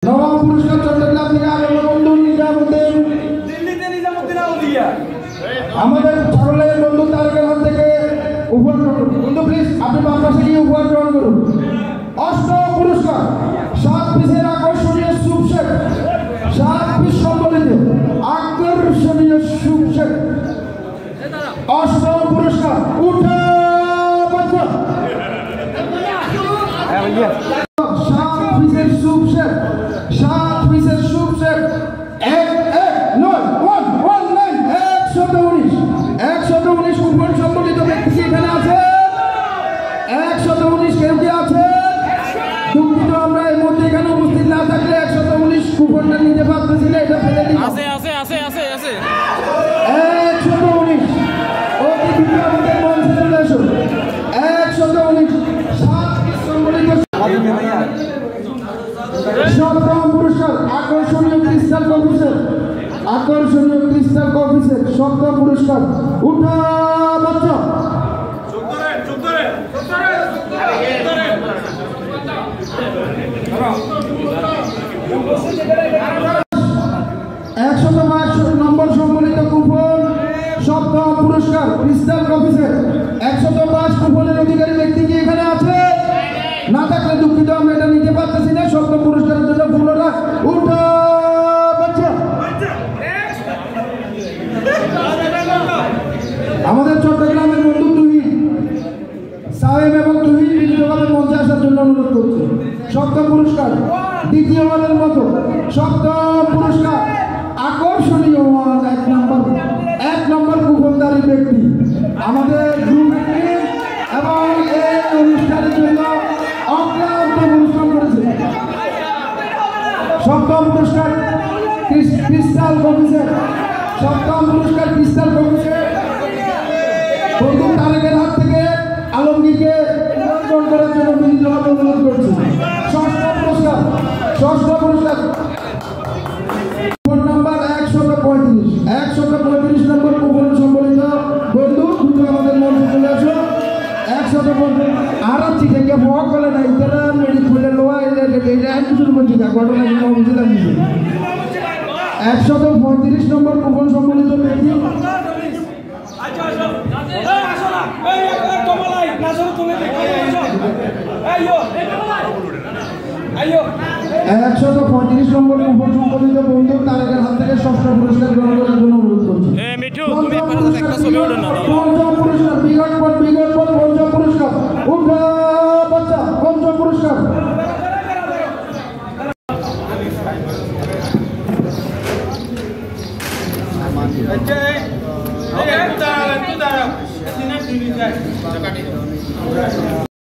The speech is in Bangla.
নবম পুরস্কার চট্টগ্রাম থেকে আগত বন্ধু নিজামুদ্দিন, দিল্লিতে নিজামুদ্দিন আউলিয়া। আমাদের সকলের বন্ধু তারকের হাত থেকে উপহার গ্রহণ করুন। বন্ধু প্লিজ আপনি বাম পাশে গিয়ে উপহার গ্রহণ করুন। অষ্টম পুরস্কার 7 পিসের আকর্ষণীয় স্যুপ সেট, 7 পিস সম্বলিত আকর্ষণীয় স্যুপ সেট। অষ্টম পুরস্কার উঠা বাচ্চা 7 পিসের স্যুপ সেট, 7 পিসের স্যুপ সেট 119 কুপন সম্বলিত ব্যক্তি এখানে আছে। 119 কেউ কি আছে? দুঃখিত, আমরা এই মুহূর্তে এখানে উপস্থিত না থাকলে 119 কুপনটা নিতে পারতেছি না, এটা ফেলে দিই। আছে আছে আছে আছে আছে 119 অতি দ্রুত আমাদের মঞ্চে চলে আসুন। 119 7 পিস সম্বলিত সপ্তম পুরস্কার আকর্ষণীয় ক্রিস্টাল কফি সেট, আকর্ষণীয় ক্রিস্টাল কফি সেট সপ্তম পুরস্কার উঠা বাচ্চা। নম্বর সম্বলিত কুপন সপ্তম পুরস্কার ক্রিস্টাল কফি সেট 105 কুপনের অধিকারী ব্যক্তি কি এখানে আছে? না থাকলে দুঃখিত, আমরা এটা নিতে পারতেছি না। সপ্তম পুরস্কারের জন্য পুনরায় উঠা বাচ্চা। আমাদের চট্টগ্রামের বন্ধু তুহিন সাহেব এবং তুহিন বিভিন্নভাবে মঞ্চে আসার জন্য অনুরোধ করছি। সপ্তম পুরস্কার দ্বিতীয়বারের মতো সপ্তম পুরস্কার আকর্ষণীয় 1 নম্বর কুপনদারী ব্যক্তি আমাদের গ্রুপ এবং এই অনুষ্ঠানের জন্য অক্লান্ত পরিশ্রম করেছে। সপ্তম পুরস্কার ক্রিস্টাল কফি সেট, সপ্তম পুরস্কার ক্রিস্টাল কফি সেট বন্ধু তারেকের হাত থেকে আলমগীরকে নিয়ন্ত্রণ করার জন্য বিনীতভাবে অনুরোধ করছি। ষষ্ঠ পুরস্কার কুপন নাম্বার 135 নম্বর কুপন সম্বলিত বন্ধু দুটো আমাদের মঞ্চে চলে আসো। 135 আর চিঠে ভোগ করে না ইতারা মেডিক বলে লোয়া এটা কিছু বলছি না ঘটনা কিন্তু বুঝে লাগছে। 135 নম্বর কুপন সম্বলিত ব্যক্তি 135 নম্বর কুপন সম্বলিত বন্ধু তারেকের হাত থেকে ষষ্ঠ পুরস্কার গ্রহণ করার জন্য অনুরোধ করছি। পঞ্চম পুরস্কার বিগত পঞ্চম পুরস্কার উঠা বাচ্চা পঞ্চম পুরস্কার।